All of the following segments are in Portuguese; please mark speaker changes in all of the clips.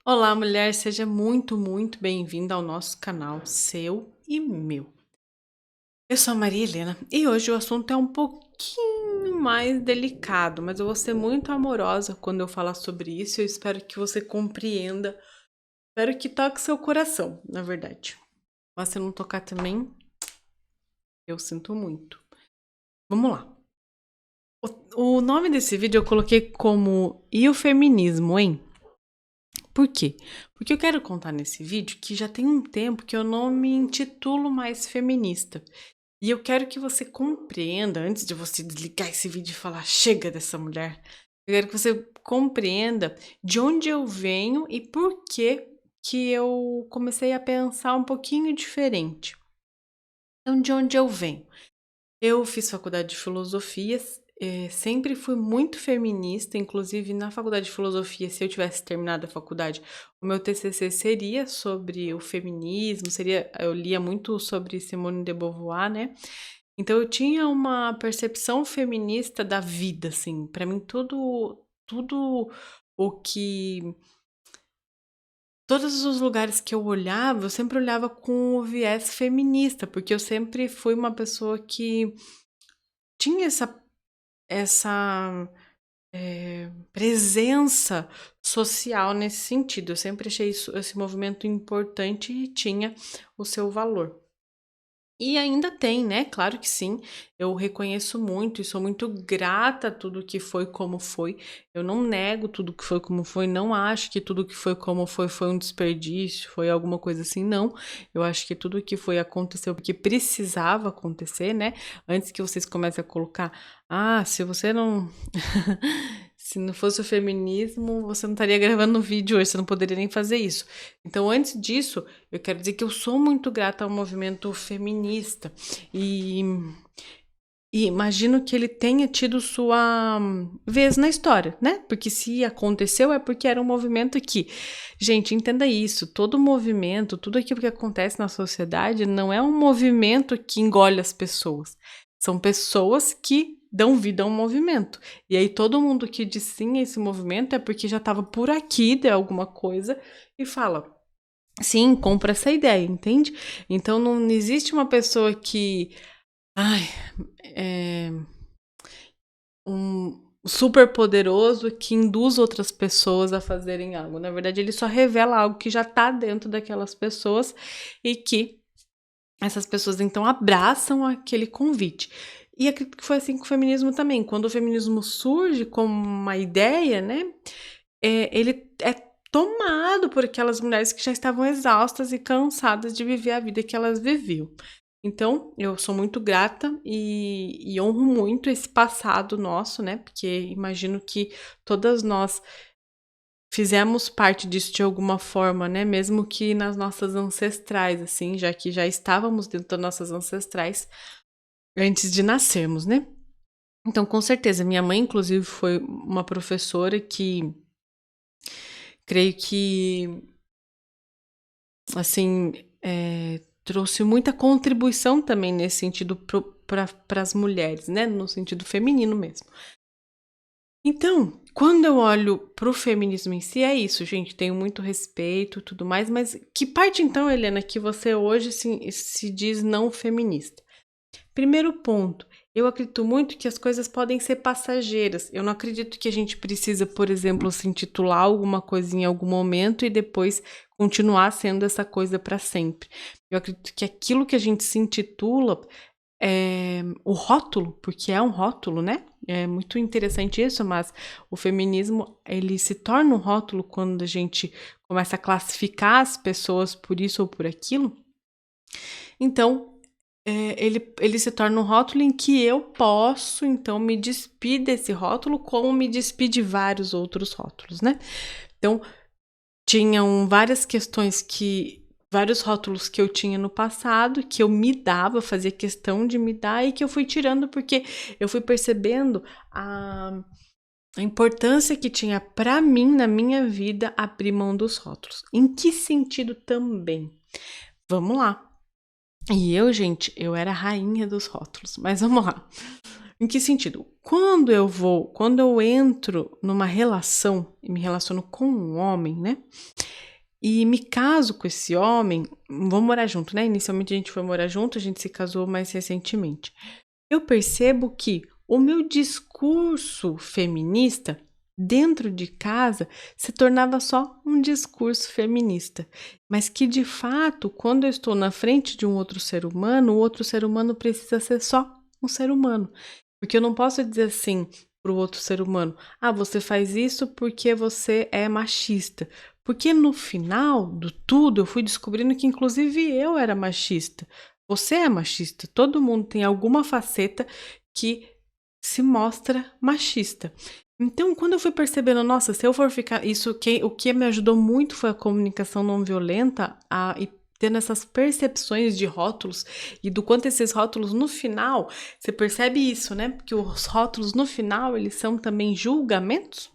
Speaker 1: Olá, mulher, seja muito bem-vinda ao nosso canal, seu e meu. Eu sou a Maria Helena e hoje o assunto é um pouquinho mais delicado, mas eu vou ser muito amorosa quando eu falar sobre isso. Eu espero que você compreenda, espero que toque seu coração, na verdade. Mas se não tocar também, eu sinto muito. Vamos lá. O nome desse vídeo eu coloquei como E o Feminismo, hein? Por quê? Porque eu quero contar nesse vídeo que já tem um tempo que eu não me intitulo mais feminista. E eu quero que você compreenda, antes de você desligar esse vídeo e falar chega dessa mulher, eu quero que você compreenda de onde eu venho e por que eu comecei a pensar um pouquinho diferente. Então, de onde eu venho? Eu fiz faculdade de filosofia, sempre fui muito feminista, inclusive na faculdade de filosofia, se eu tivesse terminado a faculdade, o meu TCC seria sobre o feminismo, eu lia muito sobre Simone de Beauvoir, né? Então eu tinha uma percepção feminista da vida, assim, para mim tudo o que todos os lugares que eu olhava, eu sempre olhava com o viés feminista, porque eu sempre fui uma pessoa que tinha essa presença social nesse sentido. Eu sempre achei esse movimento importante e tinha o seu valor. E ainda tem, né? Claro que sim. Eu reconheço muito e sou muito grata a tudo que foi como foi. Eu não nego tudo que foi como foi, não acho que tudo que foi como foi um desperdício, foi alguma coisa assim, não. Eu acho que tudo que foi aconteceu porque precisava acontecer, né? Antes que vocês comecem a colocar, se você não se não fosse o feminismo, você não estaria gravando um vídeo hoje, você não poderia nem fazer isso. Então, antes disso, eu quero dizer que eu sou muito grata ao movimento feminista e, e imagino que ele tenha tido sua vez na história, né? Porque se aconteceu é porque era um movimento que, gente, entenda isso, todo movimento, tudo aquilo que acontece na sociedade não é um movimento que engole as pessoas. São pessoas que dão vida a um movimento. E aí todo mundo que diz sim a esse movimento é porque já estava por aqui de alguma coisa e fala: sim, compra essa ideia, entende? Então não existe uma pessoa que, ai, é um super poderoso que induz outras pessoas a fazerem algo. Na verdade, ele só revela algo que já está dentro daquelas pessoas e que essas pessoas então abraçam aquele convite. E acredito que foi assim com o feminismo também. Quando o feminismo surge como uma ideia, né? Ele é tomado por aquelas mulheres que já estavam exaustas e cansadas de viver a vida que elas viviam. Então, eu sou muito grata e honro muito esse passado nosso, né? Porque imagino que todas nós fizemos parte disso de alguma forma, né? Mesmo que nas nossas ancestrais, assim, já que já estávamos dentro das nossas ancestrais antes de nascermos, né? Então, com certeza, minha mãe, inclusive, foi uma professora que creio que, assim, trouxe muita contribuição também nesse sentido para as mulheres, né? No sentido feminino mesmo. Então, quando eu olho para o feminismo em si, é isso, gente. Tenho muito respeito e tudo mais, mas que parte então, Helena, que você hoje se diz não feminista? Primeiro ponto, eu acredito muito que as coisas podem ser passageiras. Eu não acredito que a gente precisa, por exemplo, se intitular alguma coisa em algum momento e depois continuar sendo essa coisa para sempre. Eu acredito que aquilo que a gente se intitula é o rótulo, porque é um rótulo, né? É muito interessante isso, mas o feminismo, ele se torna um rótulo quando a gente começa a classificar as pessoas por isso ou por aquilo. Então, ele se torna um rótulo em que eu posso, então, me despir desse rótulo como me despir de vários outros rótulos, né? Então, tinham vários rótulos que eu tinha no passado, que eu me dava, fazia questão de me dar e que eu fui tirando porque eu fui percebendo a importância que tinha para mim, na minha vida, abrir mão dos rótulos. Em que sentido também? Vamos lá. E eu, gente, eu era a rainha dos rótulos, mas vamos lá. Em que sentido? Quando eu entro numa relação e me relaciono com um homem, né? E me caso com esse homem, vamos morar junto, né? Inicialmente a gente foi morar junto, a gente se casou mais recentemente. Eu percebo que o meu discurso feminista dentro de casa se tornava só um discurso feminista, mas que de fato, quando eu estou na frente de um outro ser humano, o outro ser humano precisa ser só um ser humano. Porque eu não posso dizer assim para o outro ser humano: ah, você faz isso porque você é machista. Porque no final do tudo eu fui descobrindo que inclusive eu era machista. Você é machista. Todo mundo tem alguma faceta que se mostra machista. Então, quando eu fui percebendo, nossa, se eu for ficar. O que me ajudou muito foi a comunicação não violenta, e tendo essas percepções de rótulos e do quanto esses rótulos no final, você percebe isso, né? Porque os rótulos no final, eles são também julgamentos.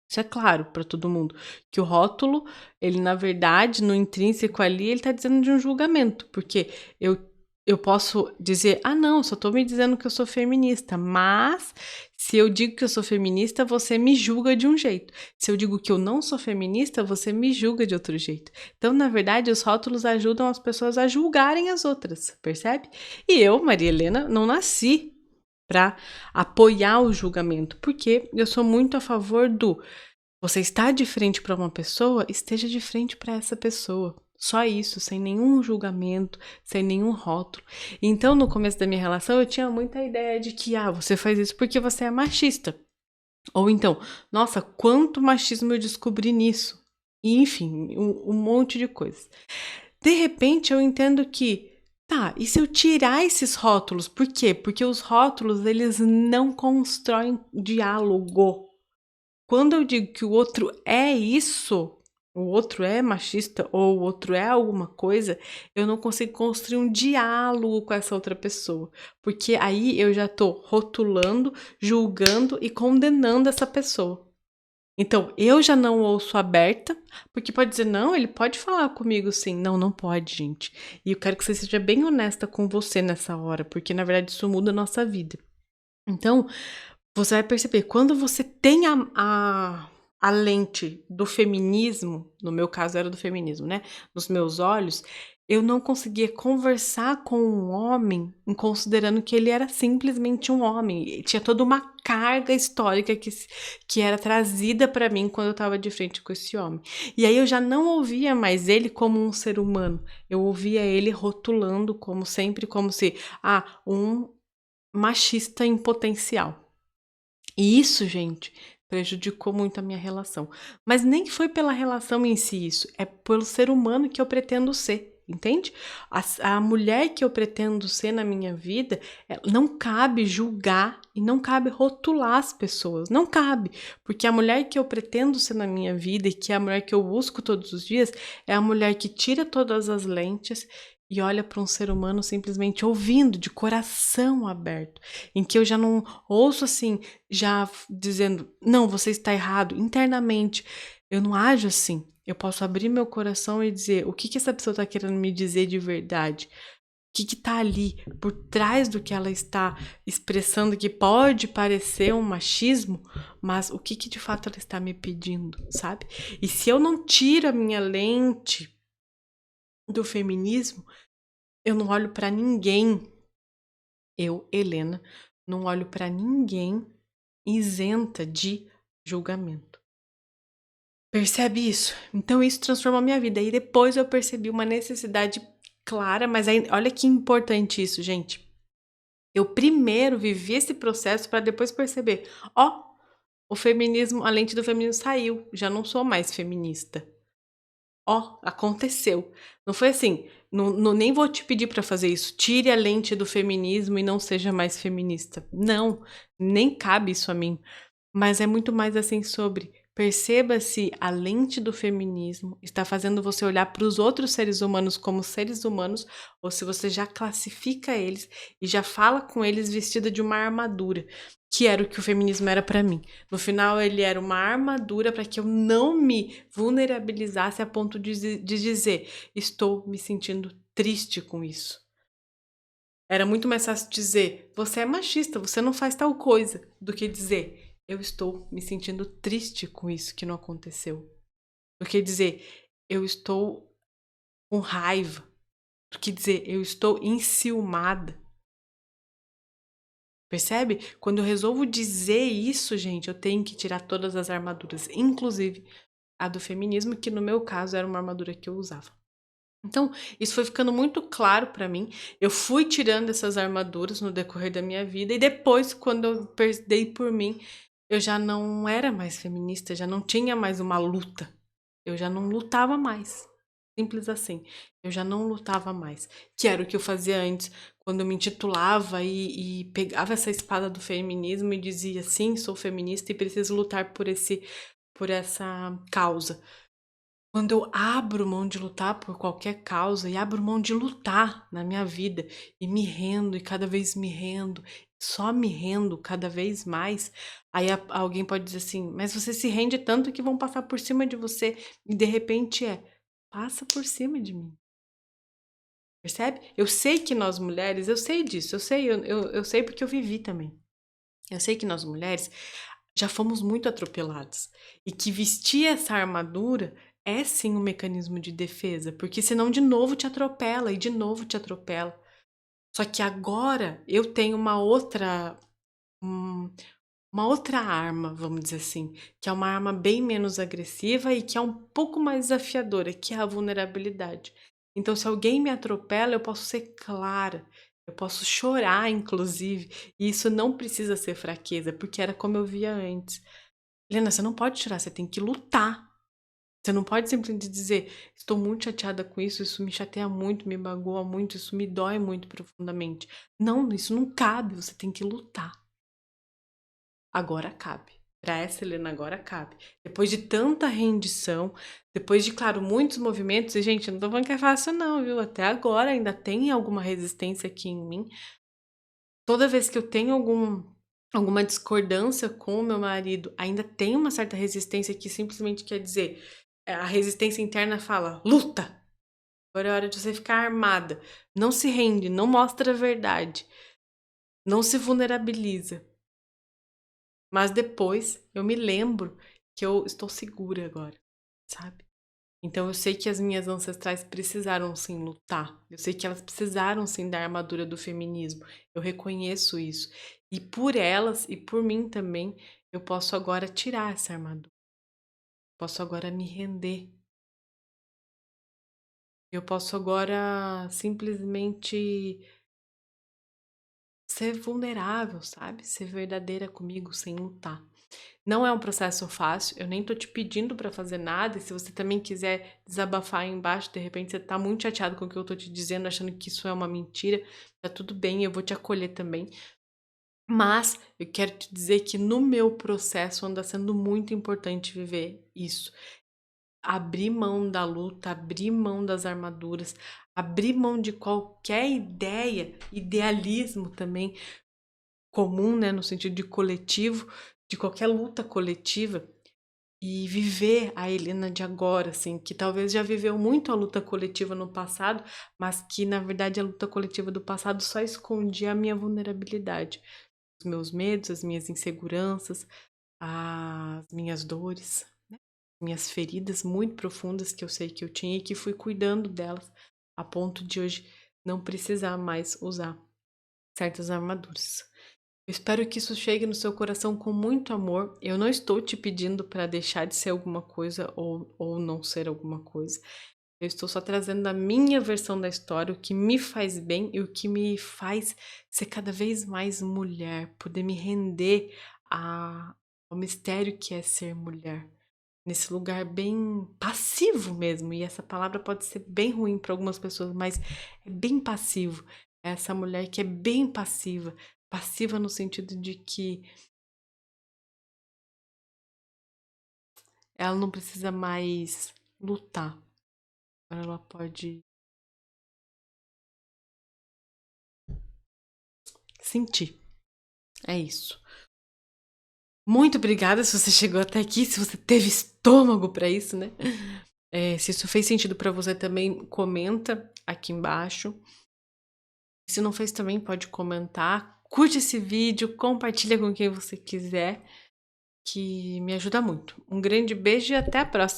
Speaker 1: Isso é claro para todo mundo, que o rótulo, ele na verdade, no intrínseco ali, ele tá dizendo de um julgamento, porque eu eu posso dizer: "Ah não, só tô me dizendo que eu sou feminista", mas se eu digo que eu sou feminista, você me julga de um jeito. Se eu digo que eu não sou feminista, você me julga de outro jeito. Então, na verdade, os rótulos ajudam as pessoas a julgarem as outras, percebe? E eu, Maria Helena, não nasci para apoiar o julgamento, porque eu sou muito a favor do você está de frente para uma pessoa, esteja de frente para essa pessoa. Só isso, sem nenhum julgamento, sem nenhum rótulo. Então, no começo da minha relação, eu tinha muita ideia de que, você faz isso porque você é machista. Ou então, nossa, quanto machismo eu descobri nisso. E, enfim, um monte de coisas. De repente, eu entendo que, tá, e se eu tirar esses rótulos? Por quê? Porque os rótulos, eles não constroem diálogo. Quando eu digo que o outro é isso, o outro é machista ou o outro é alguma coisa, eu não consigo construir um diálogo com essa outra pessoa, porque aí eu já tô rotulando, julgando e condenando essa pessoa. Então, eu já não ouço aberta, porque pode dizer: "Não, ele pode falar comigo sim". Não, não pode, gente. E eu quero que você seja bem honesta com você nessa hora, porque na verdade isso muda a nossa vida. Então, você vai perceber, quando você tem a lente do feminismo, no meu caso era do feminismo, né, nos meus olhos, eu não conseguia conversar com um homem em considerando que ele era simplesmente um homem, e tinha toda uma carga histórica que era trazida para mim quando eu estava de frente com esse homem. E aí eu já não ouvia mais ele como um ser humano, eu ouvia ele rotulando como sempre, como se, um machista em potencial. E isso, gente, prejudicou muito a minha relação. Mas nem foi pela relação em si isso, é pelo ser humano que eu pretendo ser, entende? A mulher que eu pretendo ser na minha vida, não cabe julgar e não cabe rotular as pessoas, não cabe, porque a mulher que eu pretendo ser na minha vida e que é a mulher que eu busco todos os dias, é a mulher que tira todas as lentes e olha para um ser humano simplesmente ouvindo, de coração aberto, em que eu já não ouço assim, já dizendo: "Não, você está errado", internamente. Eu não ajo assim. Eu posso abrir meu coração e dizer: "O que que essa pessoa está querendo me dizer de verdade? O que que tá ali por trás do que ela está expressando, que pode parecer um machismo, mas o que que de fato ela está me pedindo", sabe? E se eu não tiro a minha lente do feminismo, eu não olho para ninguém, eu, Helena, não olho para ninguém isenta de julgamento. Percebe isso? Então isso transformou a minha vida. E depois eu percebi uma necessidade clara, mas aí olha que importante isso, gente. Eu primeiro vivi esse processo para depois perceber, ó, o feminismo, a lente do feminismo saiu, já não sou mais feminista. Ó, aconteceu. Não foi assim, nem vou te pedir para fazer isso, tire a lente do feminismo e não seja mais feminista. Não, nem cabe isso a mim. Mas é muito mais assim sobre perceba se a lente do feminismo está fazendo você olhar para os outros seres humanos como seres humanos ou se você já classifica eles e já fala com eles vestida de uma armadura, que era o que o feminismo era para mim. No final, ele era uma armadura para que eu não me vulnerabilizasse a ponto de dizer: estou me sentindo triste com isso. Era muito mais fácil dizer: "Você é machista, você não faz tal coisa", do que dizer: "Eu estou me sentindo triste com isso que não aconteceu", do que dizer: "Eu estou com raiva", do que dizer: "Eu estou enciumada". Percebe? Quando eu resolvo dizer isso, gente, eu tenho que tirar todas as armaduras, inclusive a do feminismo, que no meu caso era uma armadura que eu usava. Então, isso foi ficando muito claro pra mim. Eu fui tirando essas armaduras no decorrer da minha vida e depois, quando eu dei por mim, eu já não era mais feminista, já não tinha mais uma luta. Eu já não lutava mais. Simples assim. Eu já não lutava mais. Que era o que eu fazia antes, quando eu me intitulava e pegava essa espada do feminismo e dizia: sim, sou feminista e preciso lutar por essa causa. Quando eu abro mão de lutar por qualquer causa e abro mão de lutar na minha vida e me rendo e cada vez me rendo, só me rendo cada vez mais, aí alguém pode dizer assim: "Mas você se rende tanto que vão passar por cima de você", e de repente passa por cima de mim, percebe? Eu sei que nós mulheres, eu sei disso, eu sei porque eu vivi também. Eu sei que nós mulheres já fomos muito atropeladas e que vestir essa armadura é sim um mecanismo de defesa, porque senão de novo te atropela e de novo te atropela. Só que agora eu tenho hum, uma outra arma, vamos dizer assim, que é uma arma bem menos agressiva e que é um pouco mais desafiadora, que é a vulnerabilidade. Então, se alguém me atropela, eu posso ser clara, eu posso chorar, inclusive, e isso não precisa ser fraqueza, porque era como eu via antes. Helena, você não pode chorar, você tem que lutar. Você não pode simplesmente dizer: estou muito chateada com isso me chateia muito, me magoa muito, isso me dói muito profundamente. Não, isso não cabe, você tem que lutar. Agora cabe. Para essa Helena agora cabe. Depois de tanta rendição, depois de, claro, muitos movimentos, e gente, não tô falando que é fácil não, viu? Até agora ainda tem alguma resistência aqui em mim. Toda vez que eu tenho alguma discordância com o meu marido, ainda tem uma certa resistência que simplesmente quer dizer, a resistência interna fala: "Luta! Agora é hora de você ficar armada. Não se rende, não mostra a verdade, não se vulnerabiliza". Mas depois eu me lembro que eu estou segura agora, sabe? Então eu sei que as minhas ancestrais precisaram sim lutar. Eu sei que elas precisaram sim da armadura do feminismo. Eu reconheço isso. E por elas e por mim também, eu posso agora tirar essa armadura. Posso agora me render. Eu posso agora simplesmente ser vulnerável, sabe? Ser verdadeira comigo sem lutar. Não é um processo fácil, eu nem tô te pedindo pra fazer nada, e se você também quiser desabafar aí embaixo, de repente você tá muito chateado com o que eu tô te dizendo, achando que isso é uma mentira, tá tudo bem, eu vou te acolher também. Mas eu quero te dizer que no meu processo anda sendo muito importante viver isso. Abrir mão da luta, abrir mão das armaduras, abrir mão de qualquer ideia, idealismo também comum, né, no sentido de coletivo, de qualquer luta coletiva. E viver a Helena de agora, assim, que talvez já viveu muito a luta coletiva no passado, mas que na verdade a luta coletiva do passado só escondia a minha vulnerabilidade, os meus medos, as minhas inseguranças, as minhas dores, né? Minhas feridas muito profundas que eu sei que eu tinha e que fui cuidando delas a ponto de hoje não precisar mais usar certas armaduras. Eu espero que isso chegue no seu coração com muito amor. Eu não estou te pedindo para deixar de ser alguma coisa ou não ser alguma coisa. Eu estou só trazendo a minha versão da história, o que me faz bem e o que me faz ser cada vez mais mulher, poder me render ao mistério que é ser mulher. Nesse lugar bem passivo mesmo, e essa palavra pode ser bem ruim para algumas pessoas, mas é bem passivo. É essa mulher que é bem passiva, passiva no sentido de que ela não precisa mais lutar, ela pode sentir. É isso. Muito obrigada se você chegou até aqui, se você teve estômago para isso, né? Se isso fez sentido para você também, comenta aqui embaixo. Se não fez também, pode comentar. Curte esse vídeo, compartilha com quem você quiser, que me ajuda muito. Um grande beijo e até a próxima!